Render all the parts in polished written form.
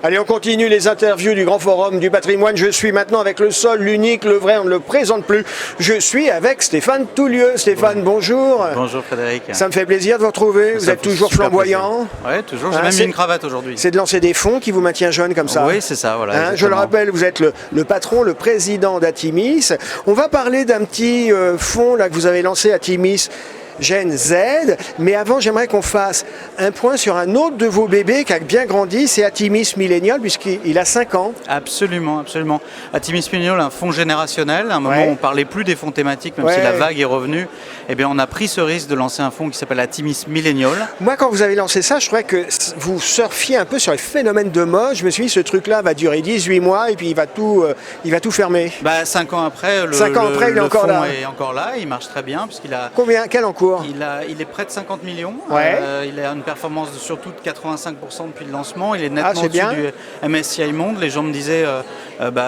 Allez, on continue les interviews du Grand Forum du Patrimoine. Je suis maintenant avec le seul, l'unique, le vrai, on ne le présente plus. Je suis avec Stéphane Toulieu. Stéphane, bonjour. Bonjour Frédéric. Ça me fait plaisir de vous retrouver. Vous êtes toujours flamboyant. Oui, toujours. J'ai même mis une cravate aujourd'hui. C'est de lancer des fonds qui vous maintient jeune comme ça. Oui, c'est ça, voilà. Je le rappelle, vous êtes le patron, le président d'Atimis. On va parler d'un petit fonds là, que vous avez lancé, Atimis Gen Z, mais avant j'aimerais qu'on fasse un point sur un autre de vos bébés qui a bien grandi, c'est Atimis Millennial puisqu'il a 5 ans. Absolument, absolument. Atimis Millennial, un fonds générationnel, à un moment où on ne parlait plus des fonds thématiques, même si la vague est revenue, eh bien on a pris ce risque de lancer un fonds qui s'appelle Atimis Millennial. Moi quand vous avez lancé ça, je trouvais que vous surfiez un peu sur les phénomènes de mode, je me suis dit ce truc-là va durer 18 mois et puis il va tout fermer. 5 ans après, le il est encore là. Est encore là, il marche très bien puisqu'il a... Combien? Quel encours? Il est près de 50 millions, il a une performance de surtout de 85% depuis le lancement, il est nettement au-dessus du MSCI Monde. Les gens me disaient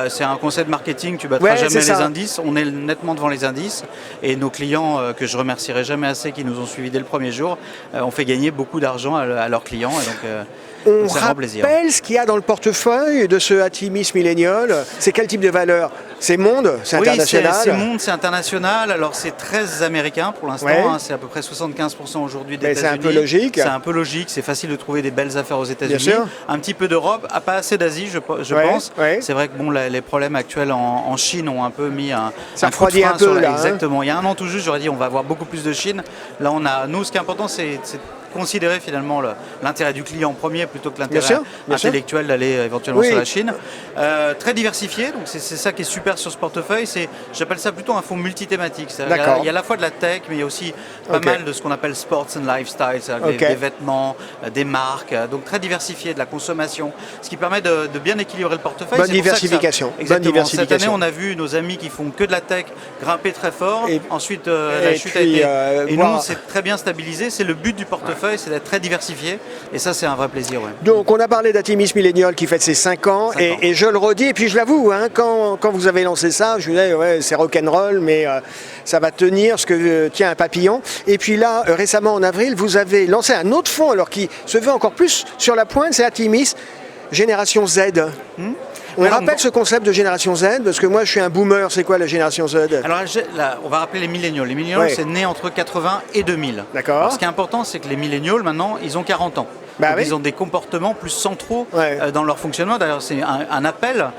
c'est un conseil de marketing, tu battras jamais les indices, on est nettement devant les indices et nos clients, que je remercierai jamais assez, qui nous ont suivis dès le premier jour, ont fait gagner beaucoup d'argent à leurs clients et donc... On rappelle ce qu'il y a dans le portefeuille de ce Atimis Millennial. C'est quel type de valeur? C'est monde? C'est international? C'est monde, c'est international. Alors c'est très américain pour l'instant. C'est à peu près 75% aujourd'hui des États-Unis. C'est un peu logique. C'est un peu logique. C'est facile de trouver des belles affaires aux États-Unis. Un petit peu d'Europe, pas assez d'Asie, je pense. C'est vrai que les problèmes actuels en Chine ont un peu mis un coup de frein sur là. Exactement. Il y a un an tout juste, j'aurais dit on va avoir beaucoup plus de Chine. Là, nous, ce qui est important, c'est considérer finalement l'intérêt du client en premier plutôt que l'intérêt intellectuel d'aller éventuellement sur la Chine. Très diversifié, donc c'est ça qui est super sur ce portefeuille. J'appelle ça plutôt un fonds multithématique. Il y a à la fois de la tech, mais il y a aussi pas mal de ce qu'on appelle sports and lifestyle, des vêtements, des marques, donc très diversifié, de la consommation, ce qui permet de bien équilibrer le portefeuille. Bonne diversification. Exactement. Cette année, on a vu nos amis qui font que de la tech grimper très fort. Ensuite, la chute a été... Et nous, c'est très bien stabilisé. C'est le but du portefeuille. C'est d'être très diversifié et ça c'est un vrai plaisir. Donc on a parlé d'Atimis Millennial qui fête ses 5 ans et je le redis et puis je l'avoue, quand vous avez lancé ça, je me disais c'est rock'n'roll mais ça va tenir ce que tient un papillon. Et puis là récemment en avril vous avez lancé un autre fonds alors qui se veut encore plus sur la pointe, c'est Atimis Génération Z. On rappelle ce concept de génération Z, parce que moi je suis un boomer, c'est quoi la génération Z? Alors là, on va rappeler les milléniaux. Les milléniaux, c'est né entre 80 et 2000. D'accord. Ce qui est important, c'est que les milléniaux, maintenant, ils ont 40 ans. Ils ont des comportements plus centraux dans leur fonctionnement. D'ailleurs, c'est un appel.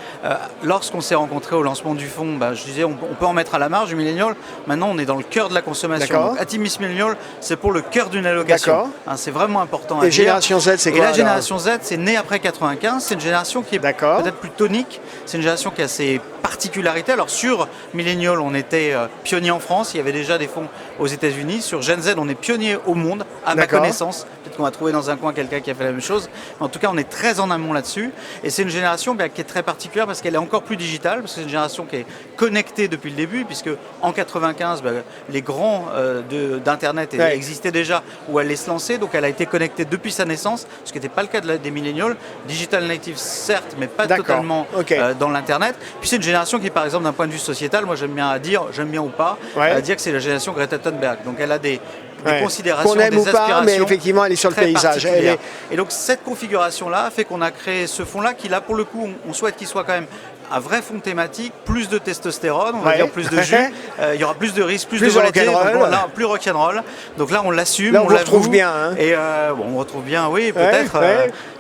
Lorsqu'on s'est rencontrés au lancement du fonds, je disais on peut en mettre à la marge du millénial. Maintenant, on est dans le cœur de la consommation. Donc, Atimis Millennial, c'est pour le cœur d'une allocation. C'est vraiment important à dire. Et Génération Z, c'est quoi? Et la Génération Z, c'est né après 95. C'est une génération qui est peut-être plus tonique. C'est une génération qui a ses particularités. Alors, sur Millennial, on était pionnier en France. Il y avait déjà des fonds aux États-Unis. Sur Gen Z, on est pionnier au monde, à ma connaissance. Peut-être qu'on va trouver dans un coin quelqu'un qui a fait la même chose. Mais en tout cas, on est très en amont là-dessus. Et c'est une génération qui est très particulière parce qu'elle est encore plus digitale, parce que c'est une génération qui est connectée depuis le début, puisque en 95, les grands d'Internet existaient déjà où elle allait se lancer. Donc elle a été connectée depuis sa naissance, ce qui n'était pas le cas des millennials. Digital native, certes, mais pas totalement dans l'Internet. Puis c'est une génération qui, par exemple, d'un point de vue sociétal, moi j'aime bien ou pas, dire que c'est la génération Greta Thunberg. Donc elle a des considérations, qu'on aime des ou pas, aspirations, mais effectivement elle est sur le paysage. Et donc cette configuration-là fait qu'on a créé ce fonds-là qui, là pour le coup, on souhaite qu'il soit quand même un vrai fonds thématique, plus de testostérone, on va dire plus de jus, il y aura plus de risques, plus de volatilité, plus rock'n'roll. Donc là on l'assume, on le retrouve bien. Et on retrouve bien, oui, peut-être.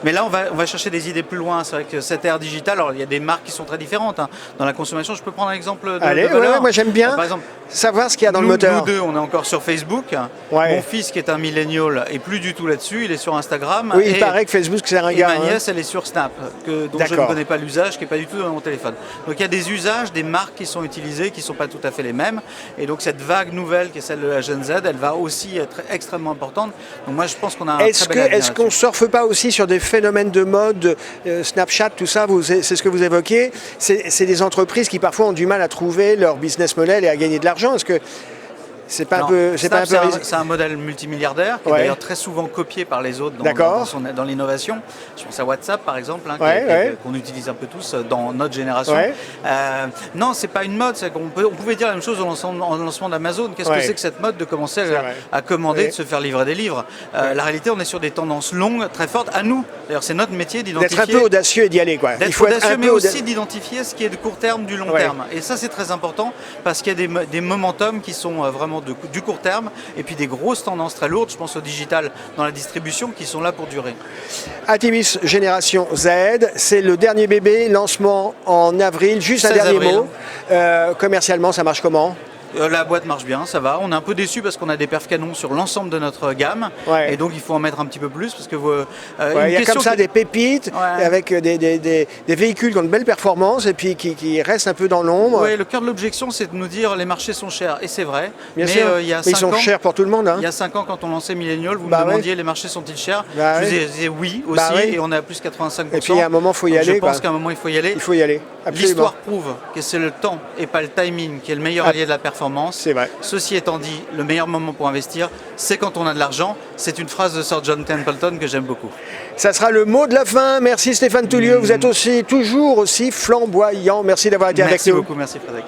Mais là on va chercher des idées plus loin. C'est vrai que cette ère digitale, alors il y a des marques qui sont très différentes dans la consommation. Je peux prendre un exemple de valeur. Moi j'aime bien par exemple, savoir ce qu'il y a dans le moteur. Nous deux, on est encore sur Facebook. Mon fils qui est un millennial est plus du tout là-dessus, il est sur Instagram. Oui, il paraît que Facebook c'est un gars. Et ma nièce, elle est sur Snap, dont je ne connais pas l'usage, qui n'est pas du tout dans mon téléphone. Donc il y a des usages, des marques qui sont utilisées, qui ne sont pas tout à fait les mêmes. Et donc cette vague nouvelle qui est celle de la Gen Z, elle va aussi être extrêmement importante. Donc moi je pense qu'on a un très bel avenir. Est-ce qu'on ne surfe pas aussi sur des phénomènes de mode, Snapchat, tout ça, c'est ce que vous évoquez, c'est des entreprises qui parfois ont du mal à trouver leur business model et à gagner de l'argent. Est-ce que C'est pas un peu c'est un modèle multimilliardaire qui est d'ailleurs très souvent copié par les autres dans l'innovation. Je pense à WhatsApp par exemple, qu'on utilise un peu tous dans notre génération. Non, c'est pas une mode. On pouvait dire la même chose au lancement d'Amazon. Qu'est-ce que c'est que cette mode de commencer à commander, de se faire livrer des livres? La réalité, on est sur des tendances longues, très fortes. À nous, d'ailleurs, c'est notre métier d'identifier. D'être un peu audacieux et d'y aller, quoi. D'être audacieux, mais aussi d'identifier ce qui est de court terme, du long terme. Et ça, c'est très important parce qu'il y a des momentum qui sont vraiment du court terme et puis des grosses tendances très lourdes, je pense au digital dans la distribution, qui sont là pour durer. Atimis Génération Z, c'est le dernier bébé, lancement en avril, juste un dernier mot. Commercialement, ça marche comment ? La boîte marche bien, ça va. On est un peu déçus parce qu'on a des perfs canons sur l'ensemble de notre gamme. Et donc il faut en mettre un petit peu plus parce que il y a comme ça des pépites avec des véhicules qui ont de belles performances et puis qui restent un peu dans l'ombre. Oui, le cœur de l'objection, c'est de nous dire les marchés sont chers. Et c'est vrai. Bien sûr. Mais ils sont chers pour tout le monde. Il y a 5 ans, quand on lançait Millennial, vous me demandiez les marchés sont-ils chers? Je vous disais oui aussi, et on est à plus 85%. Et puis à un moment, il faut y aller. Je pense qu'à un moment, il faut y aller. Il faut y aller. L'histoire prouve que c'est le temps et pas le timing qui est le meilleur allié de la performance. C'est vrai. Ceci étant dit, le meilleur moment pour investir, c'est quand on a de l'argent. C'est une phrase de Sir John Templeton que j'aime beaucoup. Ça sera le mot de la fin. Merci Stéphane Toulieu. Vous êtes toujours aussi flamboyant. Merci d'avoir été avec nous. Merci beaucoup. Merci Frédéric.